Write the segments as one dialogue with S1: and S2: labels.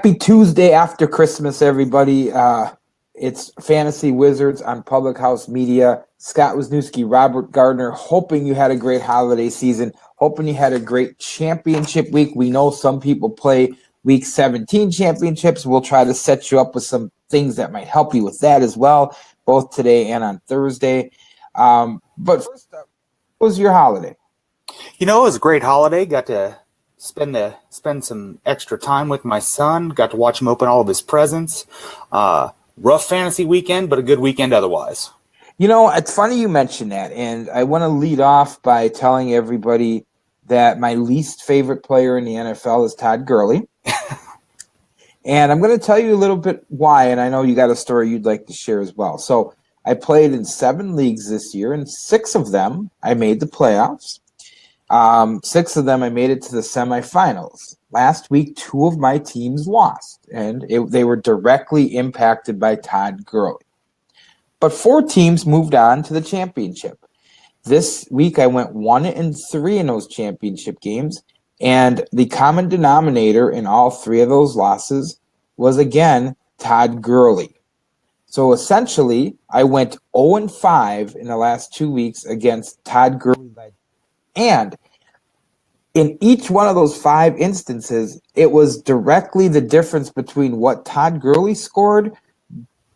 S1: Happy Tuesday after Christmas, everybody. It's Fantasy Wizards on Public House Media. Scott Wisniewski, Robert Gardner, hoping you had a great holiday season, hoping you had a great championship week. We know some people play Week 17 championships. We'll try to set you up with some things that might help you with that as well, both today and on Thursday. But first up, what was your holiday?
S2: It was a great holiday. Got to spend some extra time with my son. Got to watch him open all of his presents. Rough fantasy weekend, but a good weekend otherwise.
S1: It's funny you mention that, and I want to lead off by telling everybody that my least favorite player in the NFL is Todd Gurley. And I'm going to tell you a little bit why, and I know you got a story you'd like to share as well. So I played in 7 leagues this year, and 6 of them I made the playoffs. 6 of them I made it to the semifinals. Last week, 2 of my teams lost, and they were directly impacted by Todd Gurley. But 4 teams moved on to the championship. This week, I went 1-3 in those championship games, and the common denominator in all 3 of those losses was, again, Todd Gurley. So essentially, I went 0-5 in the last 2 weeks against Todd Gurley. And in each one of those 5 instances, it was directly the difference between what Todd Gurley scored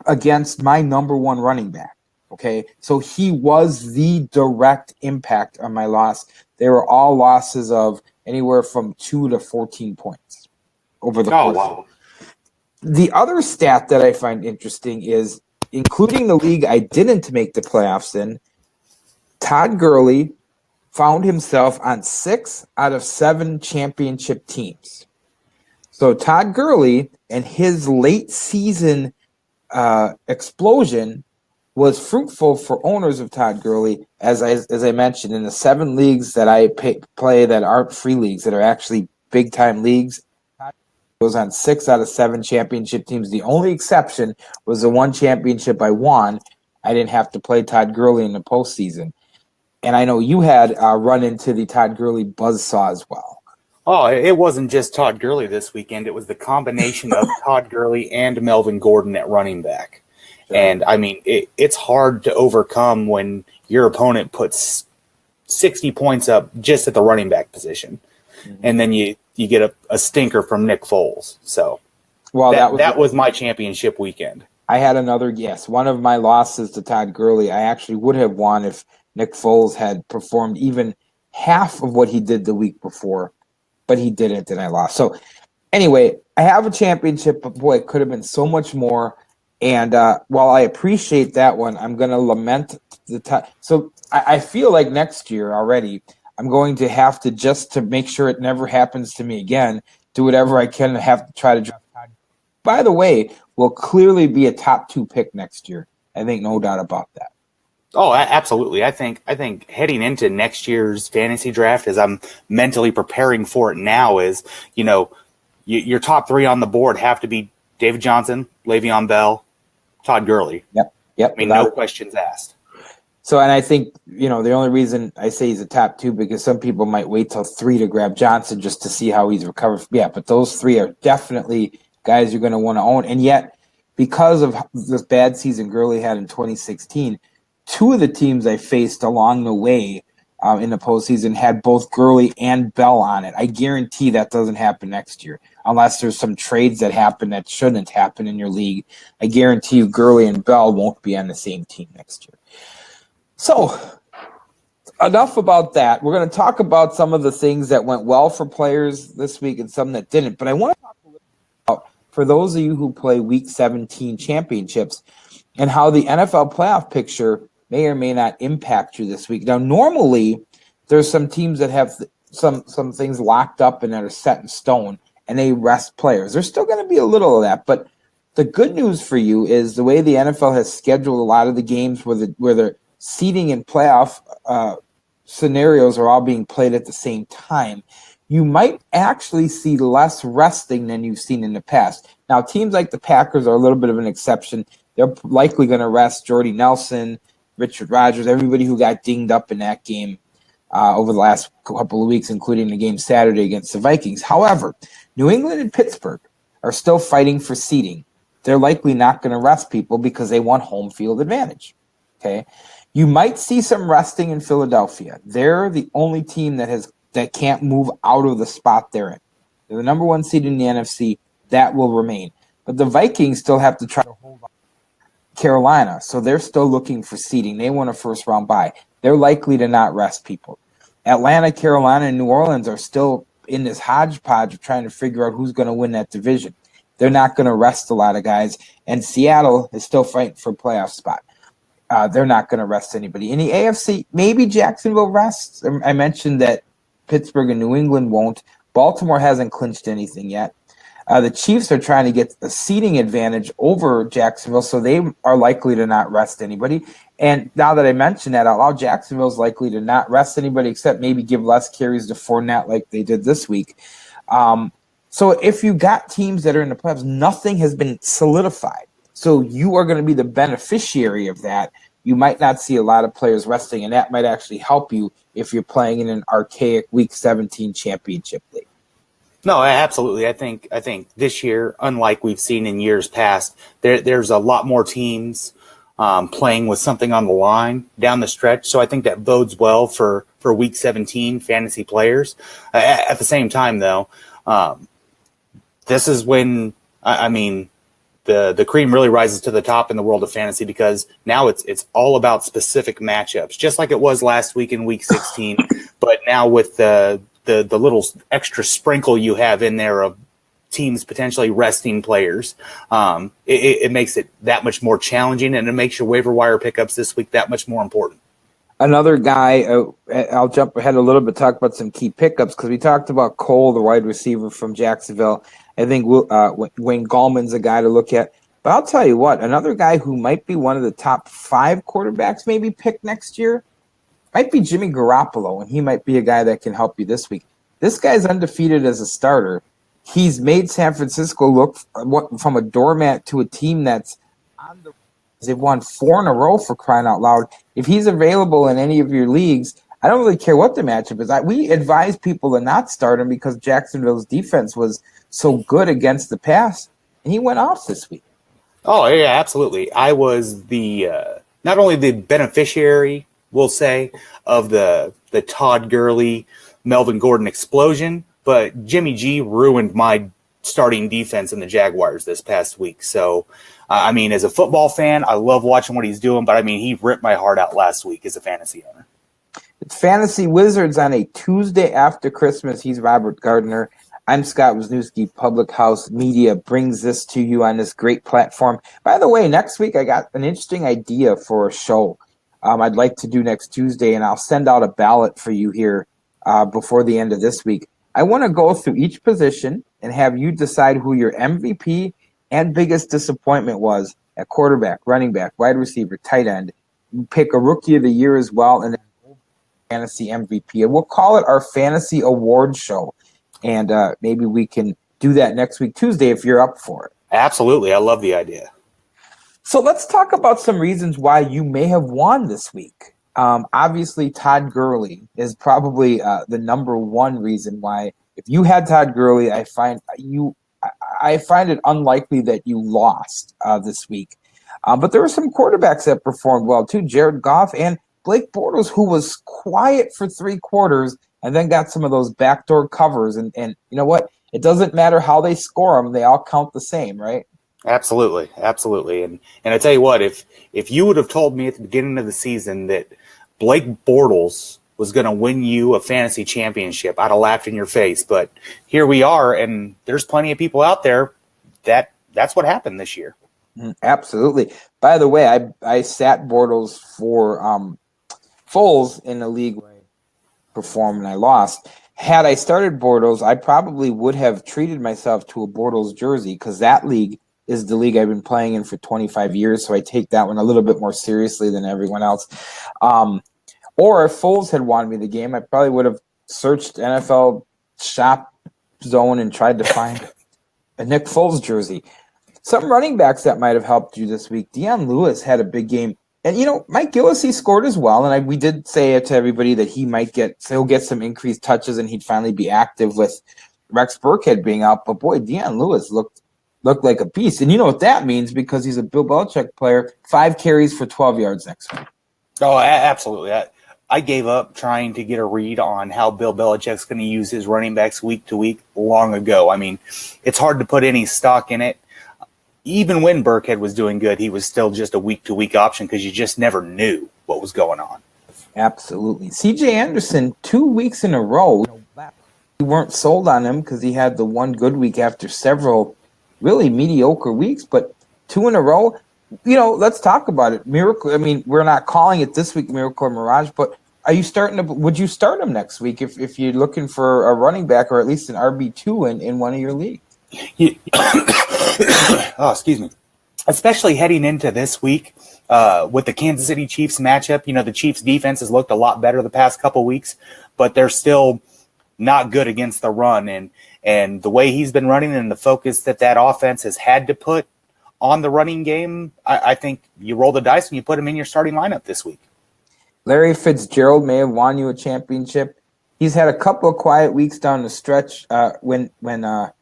S1: against my number 1 running back. Okay, so he was the direct impact on my loss. They were all losses of anywhere from 2 to 14 points over the course.
S2: Wow.
S1: The other stat that I find interesting is, including the league I didn't make the playoffs in, Todd Gurley found himself on 6 out of 7 championship teams. So Todd Gurley and his late season explosion was fruitful for owners of Todd Gurley, as I mentioned, in the 7 leagues that I play that aren't free leagues, that are actually big-time leagues. Todd was on 6 out of 7 championship teams. The only exception was the 1 championship I won. I didn't have to play Todd Gurley in the postseason. And I know you had run into the Todd Gurley buzzsaw as well.
S2: Oh, it wasn't just Todd Gurley this weekend. It was the combination of Todd Gurley and Melvin Gordon at running back. Sure. And, I mean, it's hard to overcome when your opponent puts 60 points up just at the running back position. Mm-hmm. And then you get a stinker from Nick Foles. So that was my championship weekend.
S1: I had another guess. One of my losses to Todd Gurley, I actually would have won if Nick Foles had performed even half of what he did the week before, but he didn't, and I lost. So anyway, I have a championship, but boy, it could have been so much more. And while I appreciate that one, I'm going to lament the time. So I feel like next year already, I'm going to have to, just to make sure it never happens to me again, do whatever I can to have to try to draft Todd. By the way, will clearly be a top 2 pick next year. I think no doubt about that.
S2: Oh, absolutely. I think heading into next year's fantasy draft, as I'm mentally preparing for it now, is, your top 3 on the board have to be David Johnson, Le'Veon Bell, Todd Gurley.
S1: Yep.
S2: I mean, no questions asked.
S1: So, and I think, the only reason I say he's a top 2, because some people might wait till 3 to grab Johnson just to see how he's recovered. Yeah, but those 3 are definitely guys you're going to want to own. And yet, because of this bad season Gurley had in 2016, 2 of the teams I faced along the way in the postseason had both Gurley and Bell on it. I guarantee that doesn't happen next year, unless there's some trades that happen that shouldn't happen in your league. I guarantee you Gurley and Bell won't be on the same team next year. So, enough about that. We're going to talk about some of the things that went well for players this week and some that didn't. But I want to talk a little about, for those of you who play Week 17 championships, and how the NFL playoff picture may or may not impact you this week. Now, normally, there's some teams that have some things locked up and that are set in stone, and they rest players. There's still going to be a little of that, but the good news for you is the way the NFL has scheduled a lot of the games where the seeding and playoff scenarios are all being played at the same time, you might actually see less resting than you've seen in the past. Now, teams like the Packers are a little bit of an exception. They're likely going to rest Jordy Nelson, Richard Rodgers, everybody who got dinged up in that game over the last couple of weeks, including the game Saturday against the Vikings. However, New England and Pittsburgh are still fighting for seeding. They're likely not going to rest people because they want home field advantage. Okay. You might see some resting in Philadelphia. They're the only team that can't move out of the spot they're in. They're the number one seed in the NFC. That will remain. But the Vikings still have to try to hold on to Carolina, so they're still looking for seeding. They want a first-round bye. They're likely to not rest people. Atlanta, Carolina, and New Orleans are still in this hodgepodge of trying to figure out who's going to win that division. They're not going to rest a lot of guys. And Seattle is still fighting for a playoff spot. They're not going to rest anybody. In the AFC, maybe Jacksonville rests. I mentioned that Pittsburgh and New England won't. Baltimore hasn't clinched anything yet. The Chiefs are trying to get a seeding advantage over Jacksonville, so they are likely to not rest anybody. And now that I mentioned that out loud, Jacksonville is likely to not rest anybody except maybe give less carries to Fournette like they did this week. So if you got teams that are in the playoffs, nothing has been solidified. So you are going to be the beneficiary of that. You might not see a lot of players resting, and that might actually help you if you're playing in an archaic Week 17 championship league.
S2: No, absolutely. I think this year, unlike we've seen in years past, there's a lot more teams playing with something on the line down the stretch. So I think that bodes well for Week 17 fantasy players. At the same time, though, this is when the cream really rises to the top in the world of fantasy, because now it's all about specific matchups, just like it was last week in Week 16. But now with the little extra sprinkle you have in there of teams potentially resting players, it makes it that much more challenging, and it makes your waiver wire pickups this week that much more important.
S1: Another guy, I'll jump ahead a little bit, talk about some key pickups, because we talked about Cole, the wide receiver from Jacksonville. I think Wayne Gallman's a guy to look at. But I'll tell you what, another guy who might be one of the top 5 quarterbacks maybe picked next year might be Jimmy Garoppolo, and he might be a guy that can help you this week. This guy's undefeated as a starter. He's made San Francisco look from a doormat to a team that's on the – they've won 4 in a row, for crying out loud. If he's available in any of your leagues, I don't really care what the matchup is. We advise people to not start him because Jacksonville's defense was so good against the pass, and he went off this week.
S2: Oh, yeah, absolutely. I was the not only the beneficiary, we'll say, of the Todd Gurley, Melvin Gordon explosion, but Jimmy G ruined my starting defense in the Jaguars this past week. So, as a football fan, I love watching what he's doing, but he ripped my heart out last week as a fantasy owner.
S1: It's Fantasy Wizards on a Tuesday after Christmas. He's Robert Gardner. I'm Scott Wisniewski. Public House Media brings this to you on this great platform. By the way, next week I got an interesting idea for a show I'd like to do next Tuesday, and I'll send out a ballot for you here before the end of this week. I want to go through each position and have you decide who your MVP and biggest disappointment was at quarterback, running back, wide receiver, tight end. Pick a rookie of the year as well, and then fantasy MVP. And we'll call it our fantasy award show. And maybe we can do that next week, Tuesday, if you're up for it.
S2: Absolutely. I love the idea.
S1: So let's talk about some reasons why you may have won this week. Obviously, Todd Gurley is probably the number one reason why. If you had Todd Gurley, I find it unlikely that you lost this week. But there were some quarterbacks that performed well too. Jared Goff and Blake Bortles, who was quiet for 3 quarters and then got some of those backdoor covers. And you know what? It doesn't matter how they score them; they all count the same, right?
S2: Absolutely, absolutely. And I tell you what, if you would have told me at the beginning of the season that Blake Bortles was going to win you a fantasy championship, I'd have laughed in your face. But here we are, and there's plenty of people out there that's what happened this year.
S1: Absolutely. By the way, I sat Bortles for Foles in the league where I performed and I lost. Had I started Bortles, I probably would have treated myself to a Bortles jersey, because that league is the league I've been playing in for 25 years, so I take that one a little bit more seriously than everyone else. Or if Foles had won me the game, I probably would have searched NFL Shop Zone and tried to find a Nick Foles jersey. Some running backs that might have helped you this week. Deion Lewis had a big game. And, Mike Gillislee scored as well, and we did say it to everybody that he'll get some increased touches and he'd finally be active with Rex Burkhead being out. But, boy, Deion Lewis looked look like a beast. And you know what that means because he's a Bill Belichick player, 5 carries for 12 yards next week.
S2: Oh, absolutely. I gave up trying to get a read on how Bill Belichick's going to use his running backs week to week long ago. I mean, it's hard to put any stock in it. Even when Burkhead was doing good, he was still just a week-to-week option because you just never knew what was going on.
S1: Absolutely. C.J. Anderson, 2 weeks in a row, we weren't sold on him because he had the one good week after several really mediocre weeks, but 2 in a row, let's talk about it. Miracle. I mean, we're not calling it this week Miracle or Mirage, but would you start him next week if you're looking for a running back or at least an RB2 in one of your leagues?
S2: Oh, excuse me. Especially heading into this week with the Kansas City Chiefs matchup. The Chiefs defense has looked a lot better the past couple weeks, but they're still not good against the run. And the way he's been running and the focus that offense has had to put on the running game, I think you roll the dice and you put him in your starting lineup this week.
S1: Larry Fitzgerald may have won you a championship. He's had a couple of quiet weeks down the stretch when Blaine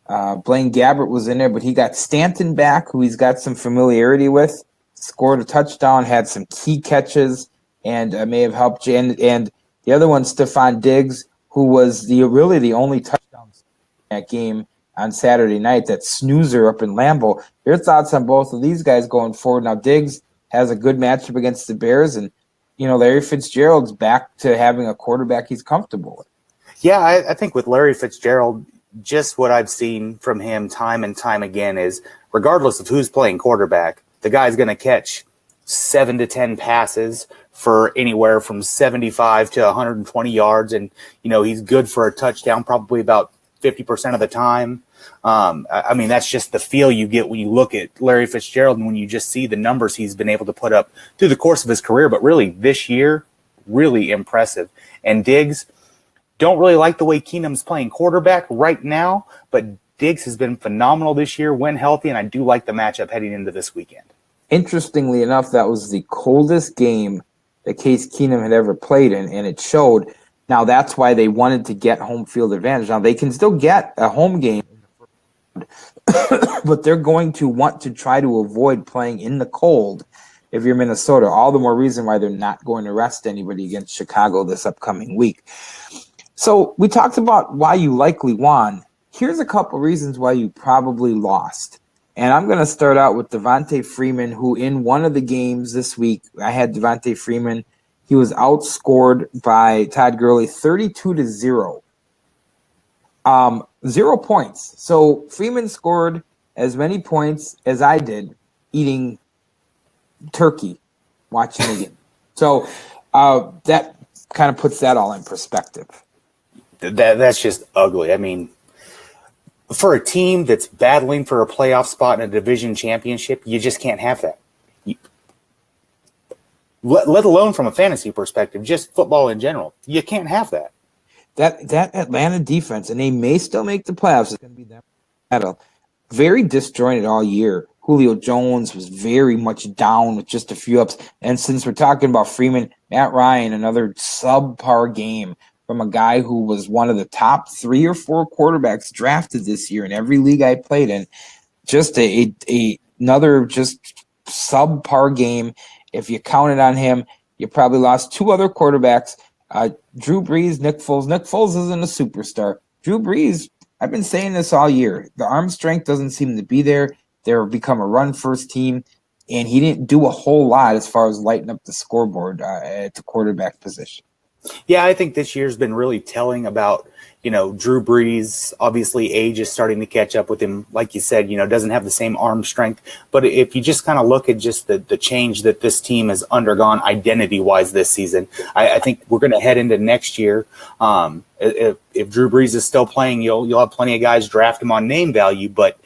S1: Gabbert was in there, but he got Stanton back, who he's got some familiarity with, scored a touchdown, had some key catches, and may have helped you. And the other one, Stephon Diggs, who was really the only touchdown in that game on Saturday night, that snoozer up in Lambeau. Your thoughts on both of these guys going forward? Now, Diggs has a good matchup against the Bears, and Larry Fitzgerald's back to having a quarterback he's comfortable with.
S2: Yeah, I think with Larry Fitzgerald, just what I've seen from him time and time again is regardless of who's playing quarterback, the guy's going to catch 7 to 10 passes for anywhere from 75 to 120 yards. And, he's good for a touchdown probably about 50% of the time. I mean, that's just the feel you get when you look at Larry Fitzgerald and when you just see the numbers he's been able to put up through the course of his career. But really this year, really impressive. And Diggs, don't really like the way Keenum's playing quarterback right now, but Diggs has been phenomenal this year when healthy, and I do like the matchup heading into this weekend.
S1: Interestingly enough, that was the coldest game that Case Keenum had ever played in, and it showed. Now, that's why they wanted to get home field advantage. Now, they can still get a home game, but they're going to want to try to avoid playing in the cold if you're Minnesota. All the more reason why they're not going to rest anybody against Chicago this upcoming week. So we talked about why you likely won. Here's a couple reasons why you probably lost. And I'm going to start out with Devontae Freeman, who in one of the games this week, I had Devontae Freeman. He was outscored by Todd Gurley 32-0. 0 points. So Freeman scored as many points as I did eating turkey watching the game. So that kind of puts that all in perspective.
S2: That's just ugly. I mean, for a team that's battling for a playoff spot in a division championship, you just can't have that. Let alone from a fantasy perspective, just football in general. You can't have that.
S1: That Atlanta defense, and they may still make the playoffs, it's going to be them. Very disjointed all year. Julio Jones was very much down with just a few ups. And since we're talking about Freeman, Matt Ryan, another subpar game from a guy who was one of the top 3 or 4 quarterbacks drafted this year in every league I played in. Just another just subpar game. If you counted on him, you probably lost 2 other quarterbacks. Drew Brees, Nick Foles. Nick Foles isn't a superstar. Drew Brees, I've been saying this all year. The arm strength doesn't seem to be there. They've become a run-first team, and he didn't do a whole lot as far as lighting up the scoreboard at the quarterback position.
S2: Yeah, I think this year's been really telling about, Drew Brees. Obviously, age is starting to catch up with him. Like you said, doesn't have the same arm strength. But if you just kind of look at just the change that this team has undergone identity-wise this season, I think we're going to head into next year. If Drew Brees is still playing, you'll have plenty of guys draft him on name value. But,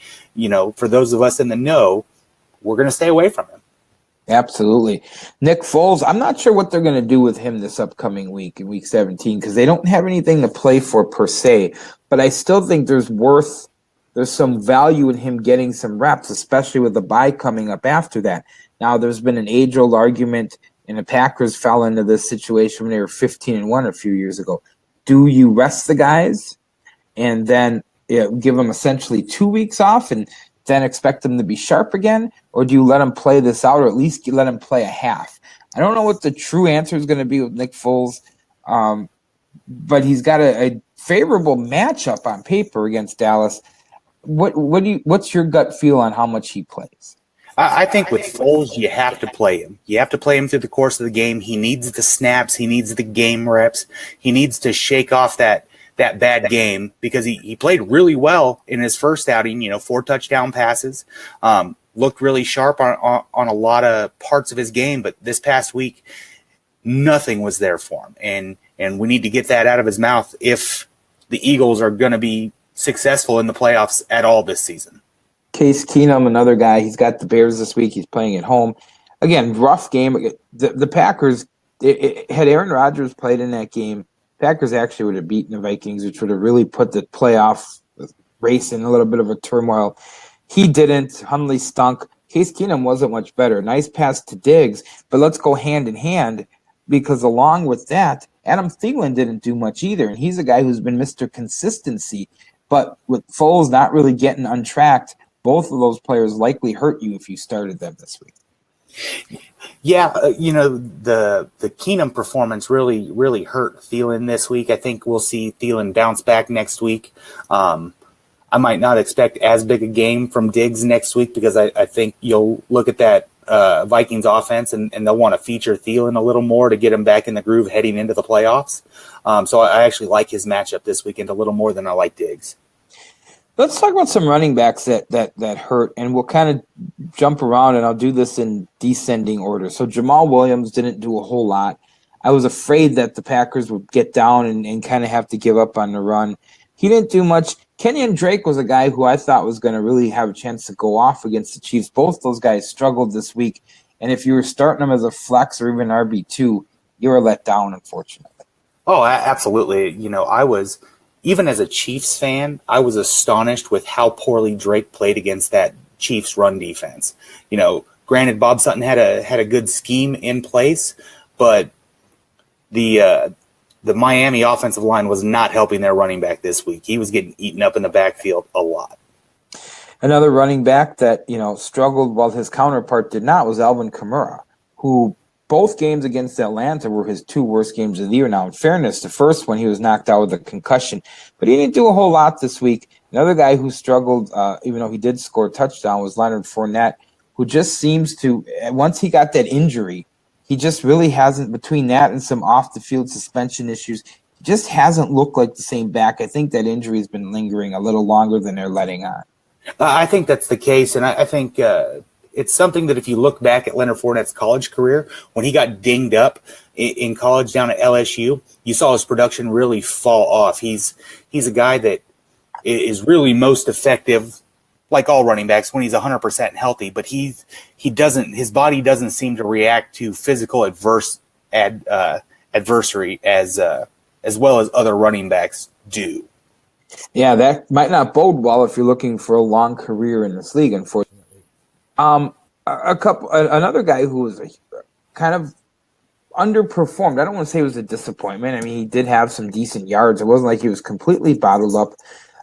S2: for those of us in the know, we're going to stay away from him.
S1: Absolutely. Nick Foles, I'm not sure what they're going to do with him this upcoming week in week 17 because they don't have anything to play for per se, but I still think there's some value in him getting some reps, especially with the bye coming up after that. Now, there's been an age-old argument, and the Packers fell into this situation when they were 15-1 a few years ago. Do you rest the guys and then give them essentially 2 weeks off and then expect him to be sharp again, or do you let him play this out, or at least let him play a half? I don't know what the true answer is going to be with Nick Foles, but he's got a favorable matchup on paper against Dallas. What's your gut feel on how much he plays?
S2: I think with Foles, you have to play him. You have to play him through the course of the game. He needs the snaps. He needs the game reps. He needs to shake off that bad game because he played really well in his first outing, 4 touchdown passes, looked really sharp on a lot of parts of his game. But this past week, nothing was there for him. And we need to get that out of his mouth if the Eagles are going to be successful in the playoffs at all this season.
S1: Case Keenum, another guy. He's got the Bears this week. He's playing at home. Again, rough game. The Packers, had Aaron Rodgers played in that game, Packers actually would have beaten the Vikings, which would have really put the playoff race in a little bit of a turmoil. He didn't. Hundley stunk. Case Keenum wasn't much better. Nice pass to Diggs, but let's go hand in hand because along with that, Adam Thielen didn't do much either, and he's a guy who's been Mr. Consistency. But with Foles not really getting untracked, both of those players likely hurt you if you started them this week.
S2: Yeah, the Keenum performance really hurt Thielen this week. I think we'll see Thielen bounce back next week. I might not expect as big a game from Diggs next week because I think you'll look at that Vikings offense and they'll want to feature Thielen a little more to get him back in the groove heading into the playoffs. So I actually like his matchup this weekend a little more than I like Diggs.
S1: Let's talk about some running backs that hurt, and we'll kind of jump around, and I'll do this in descending order. So Jamal Williams didn't do a whole lot. I was afraid that the Packers would get down and kind of have to give up on the run. He didn't do much. Kenyon Drake was a guy who I thought was going to really have a chance to go off against the Chiefs. Both those guys struggled this week, and if you were starting them as a flex or even RB2, you were let down, unfortunately.
S2: Oh, absolutely. I was – even as a Chiefs fan, I was astonished with how poorly Drake played against that Chiefs run defense. Granted, Bob Sutton had a good scheme in place, but the Miami offensive line was not helping their running back this week. He was getting eaten up in the backfield a lot.
S1: Another running back that struggled while his counterpart did not was Alvin Kamara, who both games against Atlanta were his 2 worst games of the year. Now, in fairness, the first one he was knocked out with a concussion, but he didn't do a whole lot this week. Another guy who struggled, even though he did score a touchdown, was Leonard Fournette, who just seems to, once he got that injury, he just really hasn't, between that and some off-the-field suspension issues, he just hasn't looked like the same back. I think that injury has been lingering a little longer than they're letting on.
S2: I think that's the case, and I think it's something that if you look back at Leonard Fournette's college career, when he got dinged up in college down at LSU, you saw his production really fall off. He's a guy that is really most effective, like all running backs, when he's 100% healthy. But his body doesn't seem to react to physical adversary as well as other running backs do.
S1: Yeah, that might not bode well if you're looking for a long career in this league, unfortunately. Another guy who was kind of underperformed. I don't want to say it was a disappointment. I mean, he did have some decent yards. It wasn't like he was completely bottled up.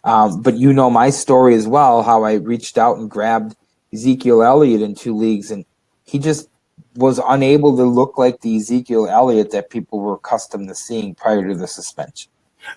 S1: But my story as well, how I reached out and grabbed Ezekiel Elliott in 2 leagues, and he just was unable to look like the Ezekiel Elliott that people were accustomed to seeing prior to the suspension.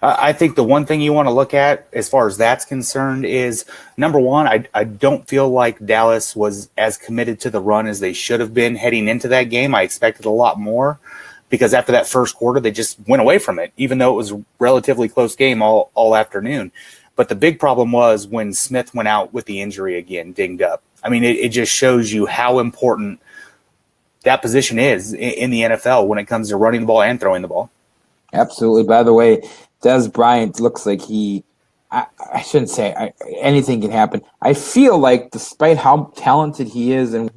S2: I think the one thing you want to look at as far as that's concerned is, number one, I don't feel like Dallas was as committed to the run as they should have been heading into that game. I expected a lot more because after that first quarter, they just went away from it, even though it was a relatively close game all afternoon. But the big problem was when Smith went out with the injury again, dinged up. I mean, it just shows you how important that position is in the NFL when it comes to running the ball and throwing the ball.
S1: Absolutely. By the way, Dez Bryant looks like I shouldn't say anything can happen. I feel like despite how talented he is and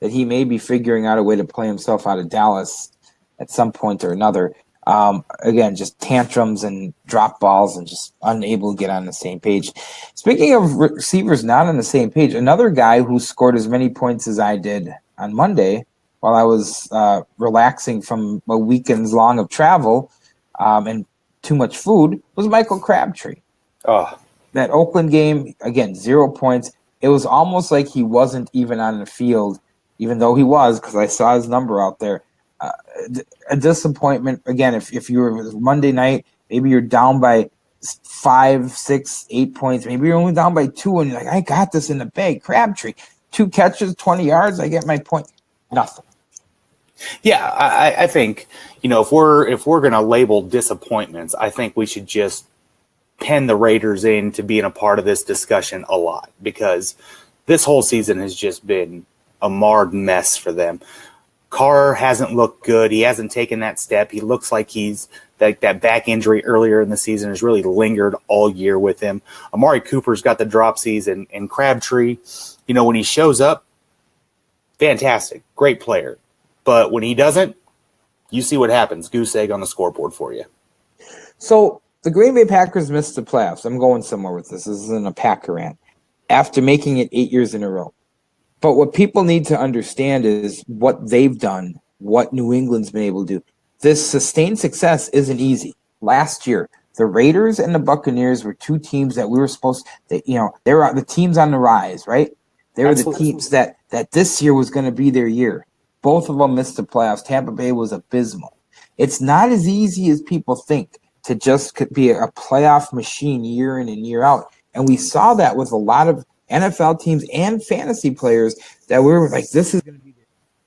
S1: that he may be figuring out a way to play himself out of Dallas at some point or another. Again, just tantrums and drop balls and just unable to get on the same page. Speaking of receivers not on the same page, another guy who scored as many points as I did on Monday while I was relaxing from a weekend's long of travel and too much food was Michael Crabtree.
S2: Oh.
S1: That Oakland game, again, 0 points. it was almost like he wasn't even on the field, even though he was, because I saw his number out there. A disappointment. Again, if you were Monday night, maybe you're down by 5, 6, 8 points. Maybe you're only down by 2, and you're like, I got this in the bag. Crabtree, 2 catches, 20 yards. I get my point. Nothing.
S2: Yeah, I think, if we're going to label disappointments, I think we should just pen the Raiders into being a part of this discussion a lot, because this whole season has just been a marred mess for them. Carr hasn't looked good. He hasn't taken that step. He looks like he's that back injury earlier in the season has really lingered all year with him. Amari Cooper's got the dropsies, and Crabtree, when he shows up, fantastic, great player. But when he doesn't, you see what happens. Goose egg on the scoreboard for you.
S1: So the Green Bay Packers missed the playoffs. I'm going somewhere with this. This isn't a Packer rant. After making it 8 years in a row. But what people need to understand is what they've done, what New England's been able to do. This sustained success isn't easy. Last year, the Raiders and the Buccaneers were 2 teams that we were supposed to, they were the teams on the rise, right? They were the teams that this year was going to be their year. Both of them missed the playoffs. Tampa Bay was abysmal. It's not as easy as people think to just be a playoff machine year in and year out. And we saw that with a lot of NFL teams and fantasy players that we were like, this is going to be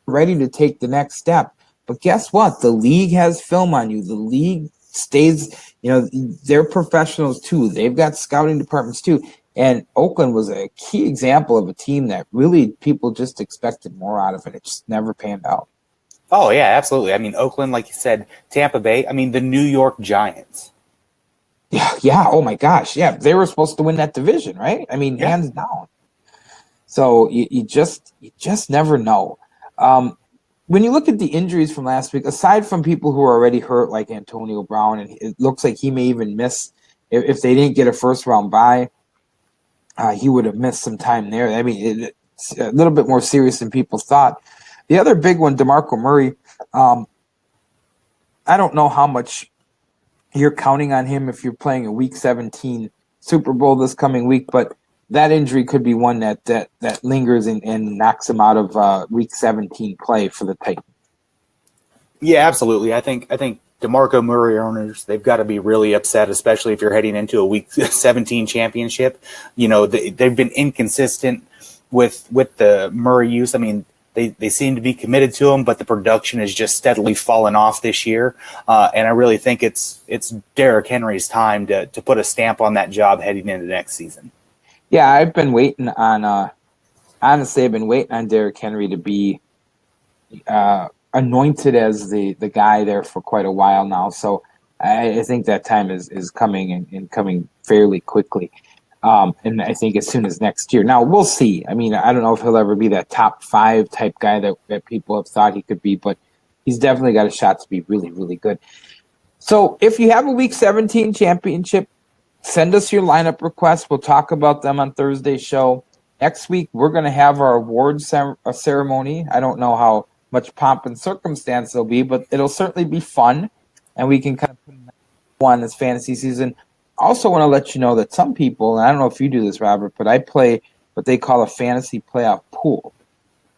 S1: ready to take the next step. But guess what? The league has film on you. The league stays, they're professionals too. They've got scouting departments too. And Oakland was a key example of a team that really people just expected more out of it. It just never panned out.
S2: Oh, yeah, absolutely. I mean, Oakland, like you said, Tampa Bay, the New York Giants.
S1: Yeah. Oh, my gosh. Yeah, they were supposed to win that division, right? Hands down. So you just never know. When you look at the injuries from last week, aside from people who are already hurt like Antonio Brown, and it looks like he may even miss if they didn't get a first-round bye, he would have missed some time there. It's a little bit more serious than people thought. The other big one, DeMarco Murray, I don't know how much you're counting on him if you're playing a Week 17 Super Bowl this coming week, but that injury could be one that lingers and knocks him out of Week 17 play for the Titans.
S2: Yeah, absolutely. I think DeMarco Murray owners, they've got to be really upset, especially if you're heading into a Week 17 championship. They've been inconsistent with the Murray use. They seem to be committed to him, but the production has just steadily fallen off this year. And I really think it's Derrick Henry's time to put a stamp on that job heading into next season.
S1: Yeah, I've been waiting on honestly, I've been waiting on Derrick Henry to be anointed as the guy there for quite a while now. So I think that time is coming and coming fairly quickly. And I think as soon as next year. Now, we'll see. I don't know if he'll ever be that top 5 type guy that people have thought he could be, but he's definitely got a shot to be really, really good. So if you have a Week 17 championship, send us your lineup requests. We'll talk about them on Thursday's show. Next week, we're going to have our awards ceremony. I don't know how much pomp and circumstance there'll be, but it'll certainly be fun, and we can kind of put one this fantasy season. Also want to let you know that some people, and I don't know if you do this, Robert, but I play what they call a fantasy playoff pool.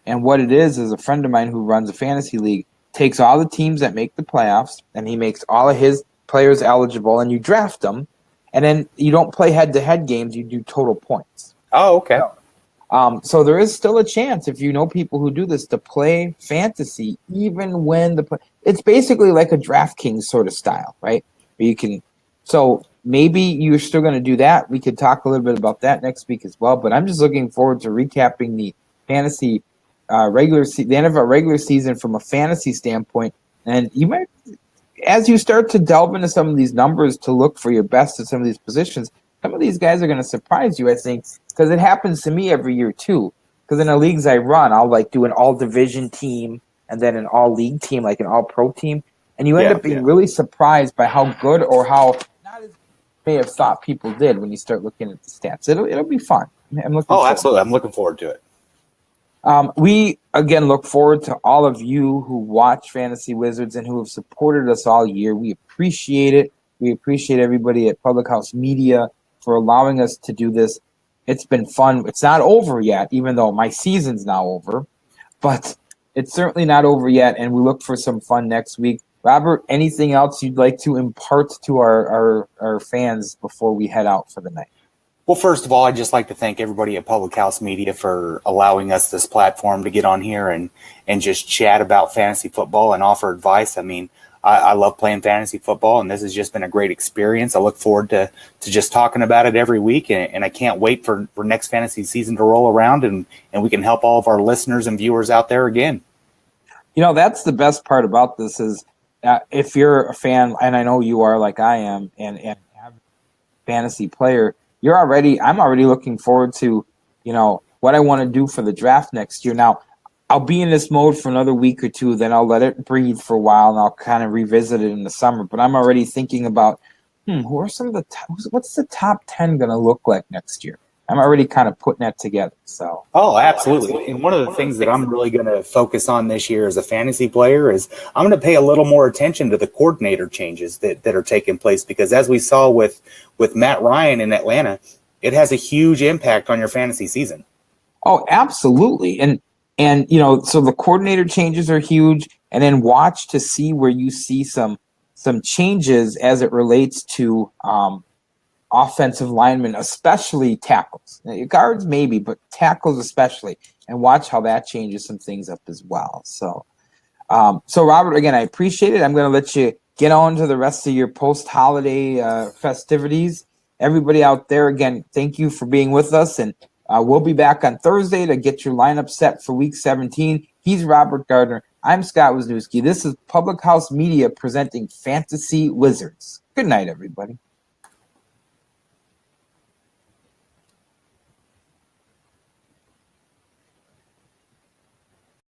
S1: And what it is a friend of mine who runs a fantasy league takes all the teams that make the playoffs, and he makes all of his players eligible, and you draft them. And then you don't play head-to-head games. You do total points.
S2: Oh, okay.
S1: So there is still a chance, if you know people who do this, to play fantasy even when it's basically like a DraftKings sort of style, right? Where you can. So maybe you're still going to do that. We could talk a little bit about that next week as well. But I'm just looking forward to recapping the fantasy the end of our regular season from a fantasy standpoint. And you might. As you start to delve into some of these numbers to look for your best at some of these positions, some of these guys are going to surprise you, I think, because it happens to me every year too. Because in the leagues I run, I'll do an all-division team and then an all-league team, like an all-pro team, and you end up being really surprised by how good or how not as you may have thought people did when you start looking at the stats. It'll be fun.
S2: Absolutely. I'm looking forward to it.
S1: We, again, look forward to all of you who watch Fantasy Wizards and who have supported us all year. We appreciate it. We appreciate everybody at Public House Media for allowing us to do this. It's been fun. It's not over yet, even though my season's now over, but it's certainly not over yet, and we look for some fun next week. Robert, anything else you'd like to impart to our fans before we head out for the night?
S2: Well, first of all, I'd just like to thank everybody at Public House Media for allowing us this platform to get on here and just chat about fantasy football and offer advice. I mean, I love playing fantasy football, and this has just been a great experience. I look forward to just talking about it every week, and I can't wait for next fantasy season to roll around, and we can help all of our listeners and viewers out there again.
S1: That's the best part about this is if you're a fan, and I know you are like I am, and have a fantasy player, I'm already looking forward to, what I want to do for the draft next year. Now, I'll be in this mode for another week or two, then I'll let it breathe for a while, and I'll kind of revisit it in the summer. But I'm already thinking about, who are some of what's the top 10 going to look like next year? I'm already kind of putting that together. So.
S2: Oh, absolutely. And one of the things that I'm really going to focus on this year as a fantasy player is I'm going to pay a little more attention to the coordinator changes that are taking place, because as we saw with Matt Ryan in Atlanta, it has a huge impact on your fantasy season.
S1: Oh, absolutely. And so the coordinator changes are huge, and then watch to see where you see some changes as it relates to offensive linemen, especially tackles. Guards maybe, but tackles especially, and watch how that changes some things up as well. So Robert, again, I appreciate it. I'm going to let you get on to the rest of your post-holiday festivities. Everybody out there, again, thank you for being with us, and we'll be back on Thursday to get your lineup set for Week 17. He's Robert Gardner. I'm Scott Wisniewski. This is Public House Media presenting Fantasy Wizards. Good night, everybody.